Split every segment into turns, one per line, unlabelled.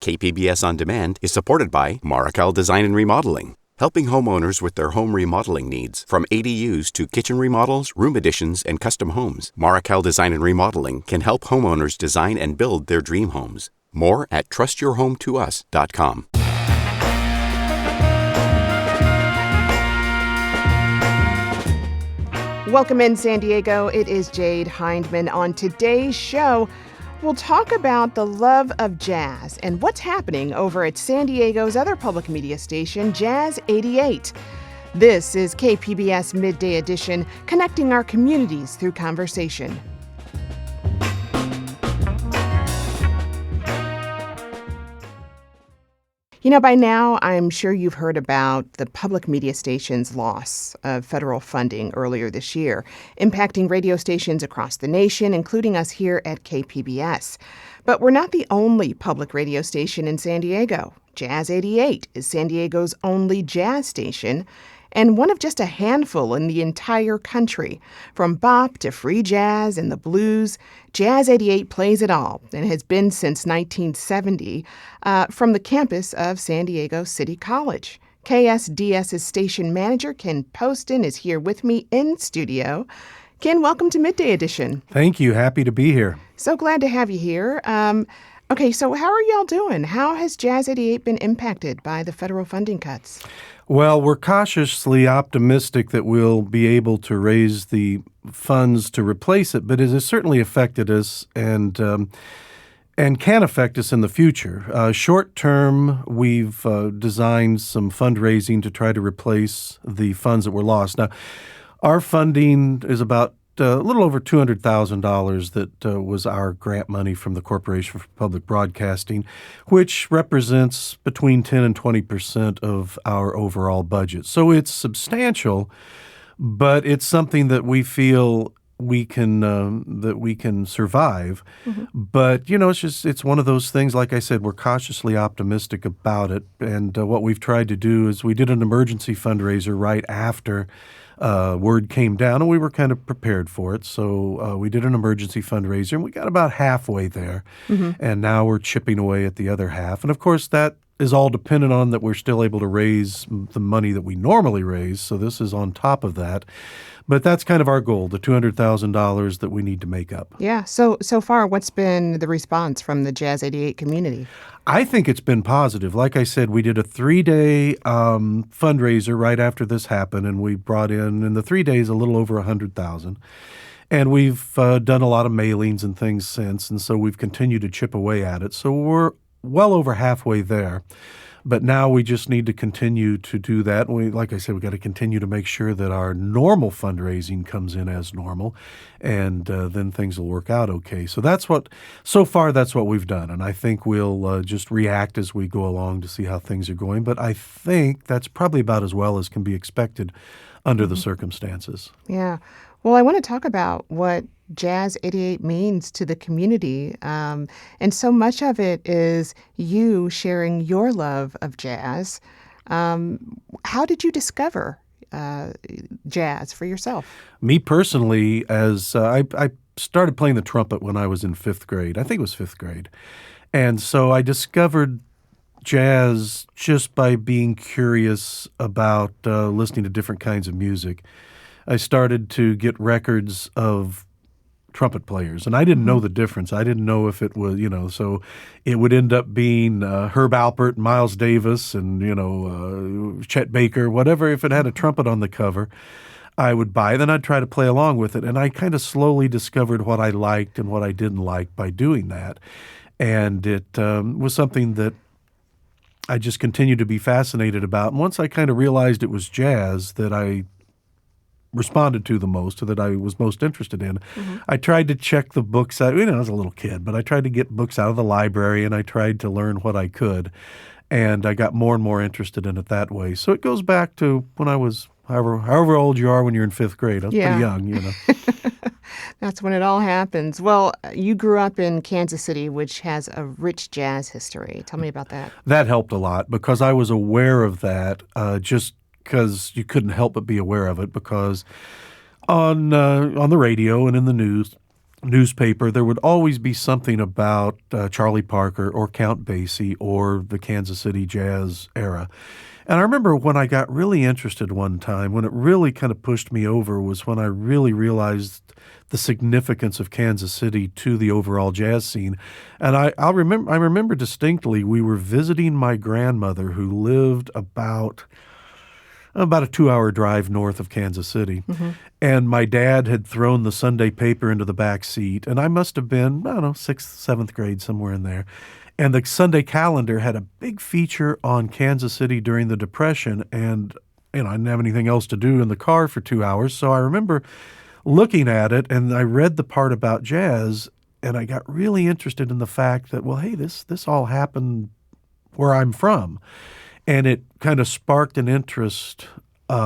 KPBS On Demand is supported by Markel Design and Remodeling, helping homeowners with their home remodeling needs. From ADUs to kitchen remodels, room additions, and custom homes, Markel Design and Remodeling can help homeowners design and build their dream homes. More at trustyourhometous.com.
Welcome in, San Diego. It is Jade Hindman. On today's show, we'll talk about the love of jazz and what's happening over at San Diego's other public media station, Jazz 88. This is KPBS Midday Edition, connecting our communities through conversation. You know, by now, I'm sure you've heard about the public media station's loss of federal funding earlier this year, impacting radio stations across the nation, including us here at KPBS. But we're not the only public radio station in San Diego. Jazz 88 is San Diego's only jazz station, and one of just a handful in the entire country. From bop to free jazz and the blues, Jazz 88 plays it all and has been since 1970 from the campus of San Diego City College. KSDS's station manager, Ken Poston, is here with me in studio. Ken, welcome to Midday Edition.
Thank you. Happy to be here.
So glad to have you here. Okay, so how are y'all doing? How has Jazz 88 been impacted by the federal funding cuts?
Well, we're cautiously optimistic that we'll be able to raise the funds to replace it, but it has certainly affected us and can affect us in the future. Short term, we've designed some fundraising to try to replace the funds that were lost. Now, our funding is about a little over $200,000 that was our grant money from the Corporation for Public Broadcasting, which represents between 10 and 20% of our overall budget. So it's substantial, but it's something that we feel we can survive. Mm-hmm. But, you know, it's one of those things, like I said, we're cautiously optimistic about it. And what we've tried to do is we did an emergency fundraiser right after word came down, and we were kind of prepared for it. So we did an emergency fundraiser, and we got about halfway there. Mm-hmm. And now we're chipping away at the other half. And, of course, that is all dependent on that we're still able to raise the money that we normally raise. So this is on top of that. But that's kind of our goal, the $200,000 that we need to make up.
Yeah. So far, what's been the response from the Jazz 88 community?
I think it's been positive. Like I said, we did a 3-day fundraiser right after this happened, and we brought in the 3 days, a little over $100,000. And we've done a lot of mailings and things since, and so we've continued to chip away at it. So we're well over halfway there. But now we just need to continue to do that. And like I said, we got to continue to make sure that our normal fundraising comes in as normal, and then things will work out okay. So so far that's what we've done. And I think we'll just react as we go along to see how things are going. But I think that's probably about as well as can be expected under the circumstances.
Yeah. Well, I want to talk about what Jazz 88 means to the community. And so much of it is you sharing your love of jazz. How did you discover jazz for yourself?
Me personally, as I started playing the trumpet when I was in 5th grade. I think it was 5th grade. And so I discovered jazz just by being curious about listening to different kinds of music. I started to get records of trumpet players, and I didn't know the difference. I didn't know if it was, so it would end up being Herb Alpert, Miles Davis, and, Chet Baker, whatever. If it had a trumpet on the cover, I would buy it, then I'd try to play along with it. And I kind of slowly discovered what I liked and what I didn't like by doing that. And it was something that I just continued to be fascinated about. And once I kind of realized it was jazz that I responded to the most, or that I was most interested in, I tried to check the books out. I was a little kid, but I tried to get books out of the library, and I tried to learn what I could. And I got more and more interested in it that way. So it goes back to when I was, however old you are when you're in 5th grade. I was pretty young,
That's when it all happens. Well, you grew up in Kansas City, which has a rich jazz history. Tell me about that.
That helped a lot because I was aware of that, just because you couldn't help but be aware of it, because on the radio and in the news, newspaper, there would always be something about Charlie Parker or Count Basie or the Kansas City Jazz era. And I remember when I got really interested one time, when it really kind of pushed me over, was when I really realized the significance of Kansas City to the overall jazz scene. And I remember distinctly, we were visiting my grandmother who lived about a 2-hour drive north of Kansas City. Mm-hmm. And my dad had thrown the Sunday paper into the back seat, and I must have been, 6th, 7th grade, somewhere in there. And the Sunday calendar had a big feature on Kansas City during the Depression, and I didn't have anything else to do in the car for 2 hours. So I remember looking at it, and I read the part about jazz, and I got really interested in the fact that, well, hey, this all happened where I'm from. And it kind of sparked an interest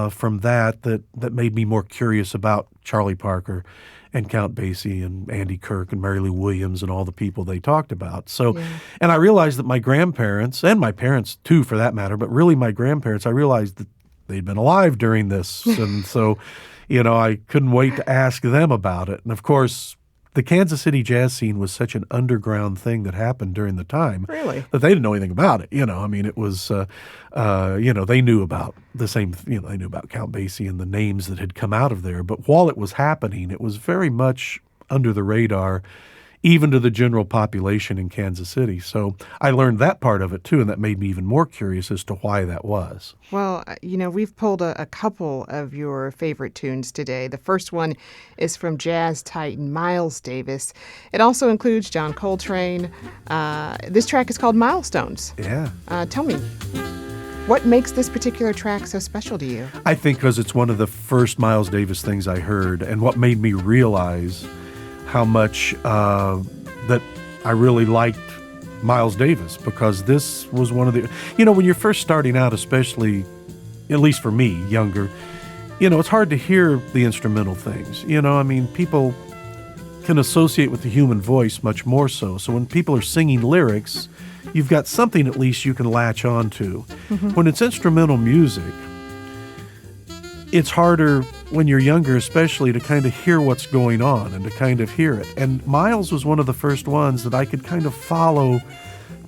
from that made me more curious about Charlie Parker and Count Basie and Andy Kirk and Mary Lou Williams and all the people they talked about. So, and I realized that my grandparents, and my parents too for that matter, but really my grandparents, I realized that they'd been alive during this. And so, I couldn't wait to ask them about it. And of course, the Kansas City jazz scene was such an underground thing that happened during the time that they didn't know anything about it. It was, they knew about the same, they knew about Count Basie and the names that had come out of there. But while it was happening, it was very much under the radar, even to the general population in Kansas City. So I learned that part of it too, and that made me even more curious as to why that was.
Well, we've pulled a couple of your favorite tunes today. The first one is from jazz titan Miles Davis. It also includes John Coltrane. This track is called Milestones.
Yeah.
Tell me, what makes this particular track so special to you?
I think because it's one of the first Miles Davis things I heard, and what made me realize how much that I really liked Miles Davis, because this was one of the, when you're first starting out, especially, at least for me, younger, it's hard to hear the instrumental things. People can associate with the human voice much more so. So when people are singing lyrics, you've got something at least you can latch on to. Mm-hmm. When it's instrumental music, it's harder when you're younger, especially, to kind of hear what's going on and to kind of hear it. And Miles was one of the first ones that I could kind of follow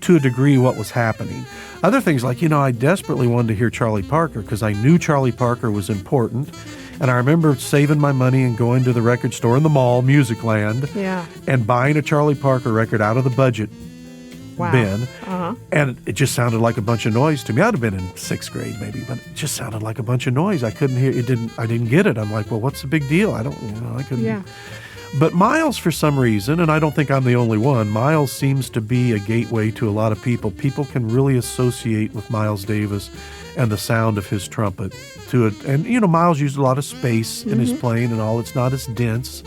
to a degree what was happening. Other things like, I desperately wanted to hear Charlie Parker because I knew Charlie Parker was important. And I remember saving my money and going to the record store in the mall, Music Land, and buying a Charlie Parker record out of the budget bin. Uh-huh. And it just sounded like a bunch of noise to me. I'd have been in 6th grade maybe, but it just sounded like a bunch of noise. I couldn't hear it. I didn't get it. I'm like, well, what's the big deal? I couldn't. Yeah. But Miles, for some reason, and I don't think I'm the only one, Miles seems to be a gateway to a lot of people. People can really associate with Miles Davis and the sound of his trumpet to it. And, Miles used a lot of space in his playing and all. It's not as dense.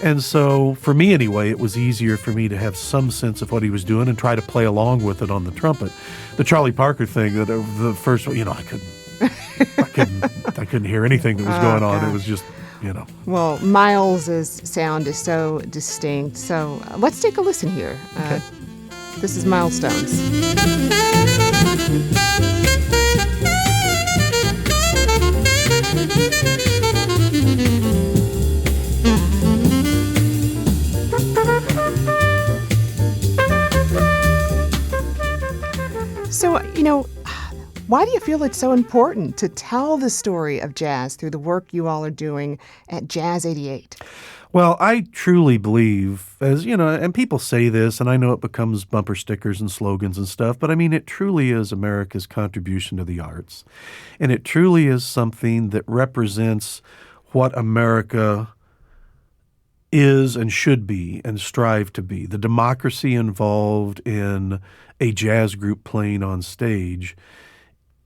And so, for me anyway, it was easier for me to have some sense of what he was doing and try to play along with it on the trumpet. The Charlie Parker thing, the first one, I couldn't hear anything that was going on. Gosh. It was just,
Well, Miles's sound is so distinct. So let's take a listen here. Okay. This is Milestones. So, why do you feel it's so important to tell the story of jazz through the work you all are doing at Jazz 88?
Well, I truly believe, and people say this, and I know it becomes bumper stickers and slogans and stuff, but it truly is America's contribution to the arts. And it truly is something that represents what America is and should be and strive to be. The democracy involved in a jazz group playing on stage,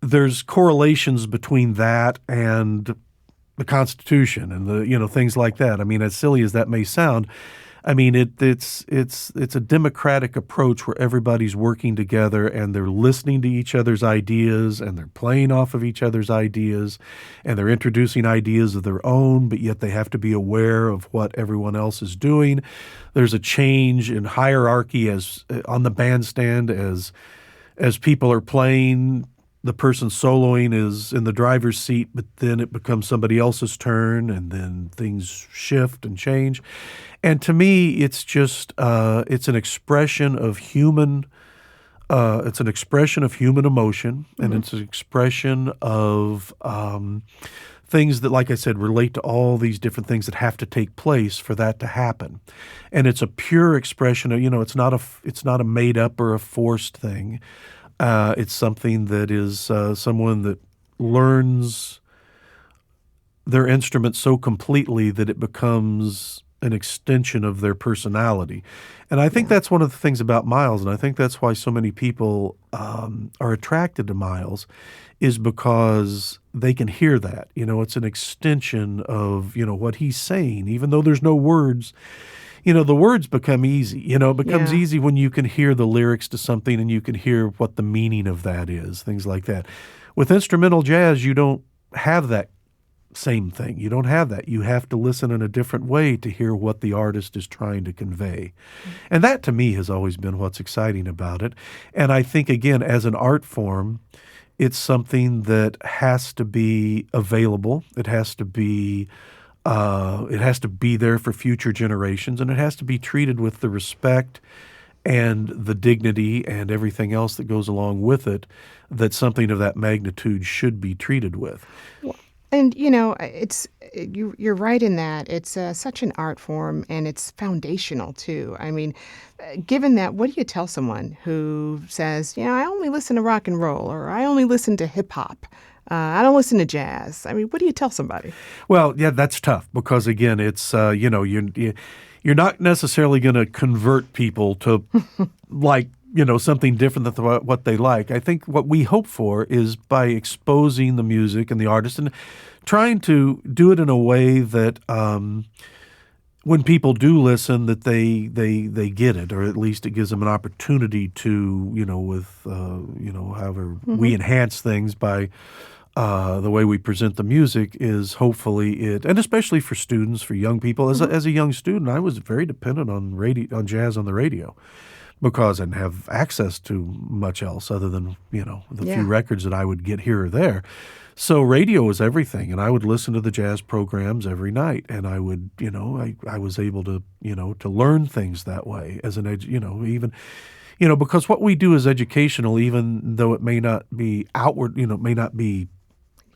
there's correlations between that and the Constitution and the things like that. As silly as that may sound, it's a democratic approach where everybody's working together and they're listening to each other's ideas and they're playing off of each other's ideas and they're introducing ideas of their own, but yet they have to be aware of what everyone else is doing. There's a change in hierarchy as on the bandstand as people are playing. the person soloing is in the driver's seat, but then it becomes somebody else's turn, and then things shift and change. And to me, it's just it's an expression of human. It's an expression of human emotion, and it's an expression of things that, like I said, relate to all these different things that have to take place for that to happen. And it's a pure expression of, it's not a made up or a forced thing. It's something that is someone that learns their instrument so completely that it becomes an extension of their personality. And I think that's one of the things about Miles, and I think that's why so many people are attracted to Miles, is because they can hear that. It's an extension of, what he's saying, even though there's no words. The words become easy. It becomes easy when you can hear the lyrics to something and you can hear what the meaning of that is, things like that. With instrumental jazz, you don't have that same thing. You don't have that. You have to listen in a different way to hear what the artist is trying to convey. And that, to me, has always been what's exciting about it. And I think, again, as an art form, it's something that has to be available. It has to be there for future generations, and it has to be treated with the respect and the dignity and everything else that goes along with it that something of that magnitude should be treated with.
And, you're right in that. It's such an art form, and it's foundational, too. I mean, given that, what do you tell someone who says, I only listen to rock and roll, or I only listen to hip hop? I don't listen to jazz. I mean, what do you tell somebody?
Well, yeah, that's tough because, again, it's, you're not necessarily going to convert people to something different than what they like. I think what we hope for is by exposing the music and the artist and trying to do it in a way that when people do listen, that they get it, or at least it gives them an opportunity to, however we enhance things by the way we present the music is hopefully it, and especially for students, for young people. As a young student, I was very dependent on jazz on the radio because I didn't have access to much else other than, the few records that I would get here or there. So radio was everything, and I would listen to the jazz programs every night, and I would, I was able to, to learn things that way as because what we do is educational, even though it may not be outward, may not be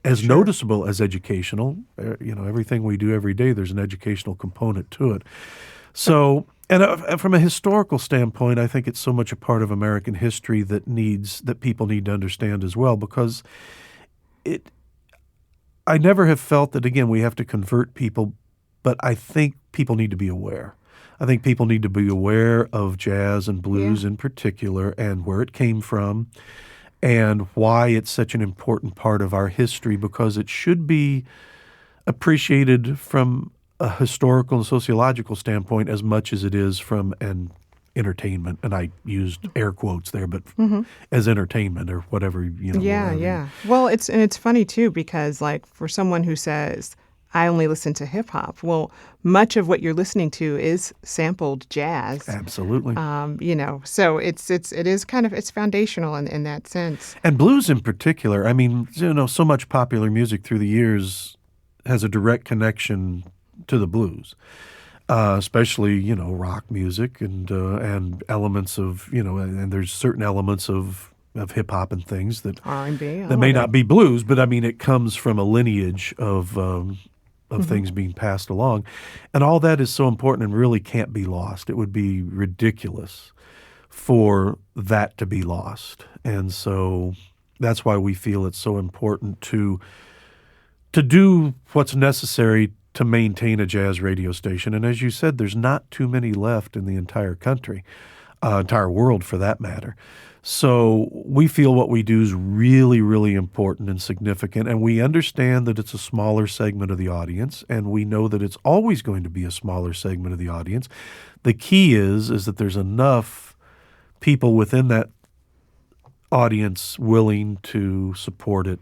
as noticeable as educational. Everything we do every day, there's an educational component to it. So, and from a historical standpoint, I think it's so much a part of American history that people need to understand as well, because I never have felt that, again, we have to convert people, but I think people need to be aware. I think people need to be aware of jazz and blues in particular and where it came from and why it's such an important part of our history, because it should be appreciated from a historical and sociological standpoint as much as it is from an entertainment, and I used air quotes there, but as entertainment or whatever,
Yeah. Well, it's funny too, because for someone who says, I only listen to hip hop, well, much of what you're listening to is sampled jazz.
Absolutely.
So it is kind of, it's foundational in that sense.
And blues in particular, I mean, so much popular music through the years has a direct connection to the blues. Especially, rock music and elements of, and there's certain elements of hip hop and things that
R&B,
that may not be blues, but I mean it comes from a lineage of things being passed along, and all that is so important and really can't be lost. It would be ridiculous for that to be lost, and so that's why we feel it's so important to do what's necessary to maintain a jazz radio station. And as you said, there's not too many left in the entire country, entire world for that matter. So we feel what we do is really, really important and significant, and we understand that it's a smaller segment of the audience, and we know that it's always going to be a smaller segment of the audience. The key is that there's enough people within that audience willing to support it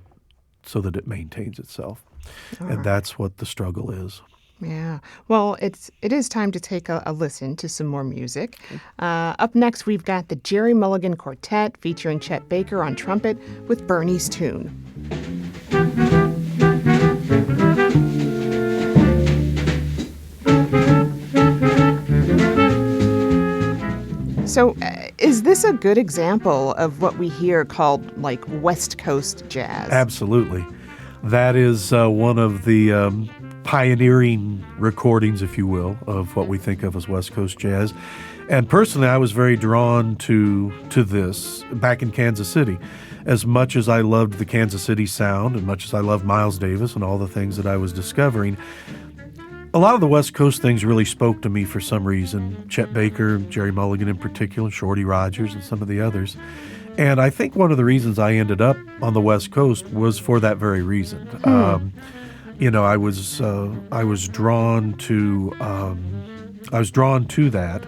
so that it maintains itself. And that's what the struggle is.
Yeah. Well, it is time to take a listen to some more music. Up next, we've got the Jerry Mulligan Quartet featuring Chet Baker on trumpet with Bernie's Tune. So, is this a good example of what we hear called, like, West Coast jazz?
Absolutely. That is one of the pioneering recordings, if you will, of what we think of as West Coast jazz. And personally, I was very drawn to this back in Kansas City. As much as I loved the Kansas City sound, and much as I loved Miles Davis and all the things that I was discovering, a lot of the West Coast things really spoke to me for some reason. Chet Baker, Jerry Mulligan in particular, Shorty Rogers, and some of the others. And I think one of the reasons I ended up on the West Coast was for that very reason. I was drawn to that,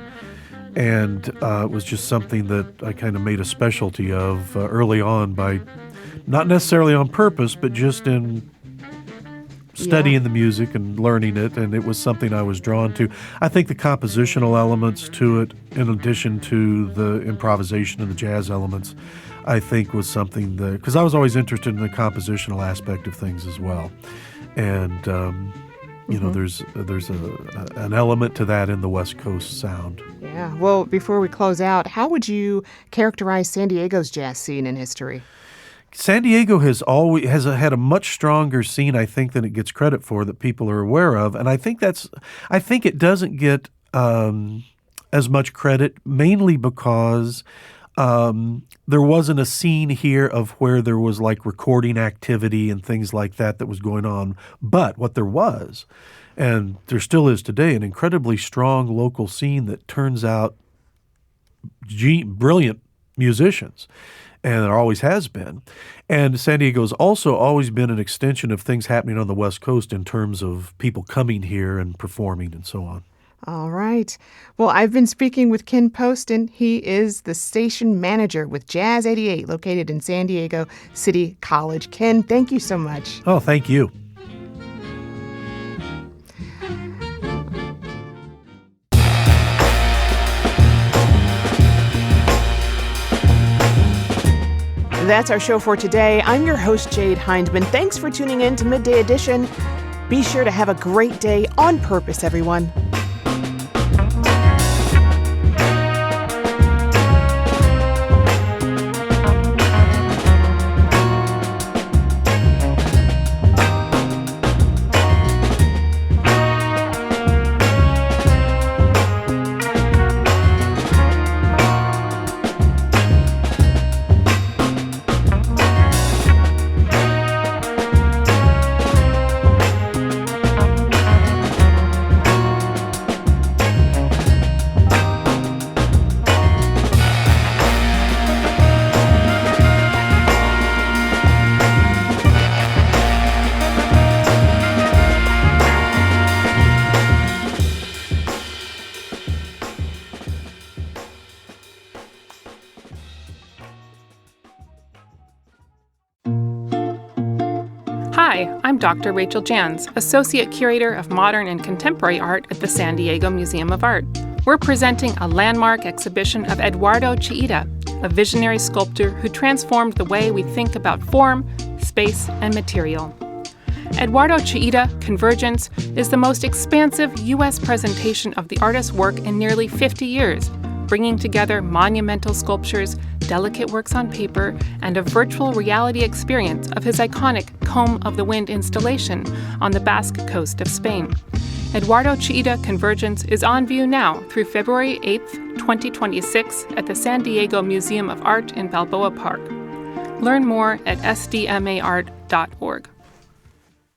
and it was just something that I kind of made a specialty of early on, by not necessarily on purpose, but just in studying the music and learning it, and it was something I was drawn to. I think the compositional elements to it, in addition to the improvisation and the jazz elements, I think was something that, because I was always interested in the compositional aspect of things as well. And, there's an element to that in the West Coast sound.
Yeah. Well, before we close out, how would you characterize San Diego's jazz scene in history?
San Diego has had a much stronger scene, I think, than it gets credit for, that people are aware of, and I think it doesn't get as much credit, mainly because there wasn't a scene here of where there was like recording activity and things like that was going on. But what there was, and there still is today, an incredibly strong local scene that turns out brilliant musicians. And there always has been. And San Diego's also always been an extension of things happening on the West Coast in terms of people coming here and performing and so on.
All right. Well, I've been speaking with Ken Poston. He is the station manager with Jazz 88, located in San Diego City College. Ken, thank you so much.
Oh, thank you.
That's our show for today. I'm your host, Jade Hindman. Thanks for tuning in to Midday Edition. Be sure to have a great day on purpose, everyone.
Hi, I'm Dr. Rachel Jans, Associate Curator of Modern and Contemporary Art at the San Diego Museum of Art. We're presenting a landmark exhibition of Eduardo Chillida, a visionary sculptor who transformed the way we think about form, space, and material. Eduardo Chillida Convergence is the most expansive U.S. presentation of the artist's work in nearly 50 years, bringing together monumental sculptures, delicate works on paper, and a virtual reality experience of his iconic Comb of the Wind installation on the Basque coast of Spain. Eduardo Chillida Convergence is on view now through February 8th, 2026 at the San Diego Museum of Art in Balboa Park. Learn more at sdmaart.org.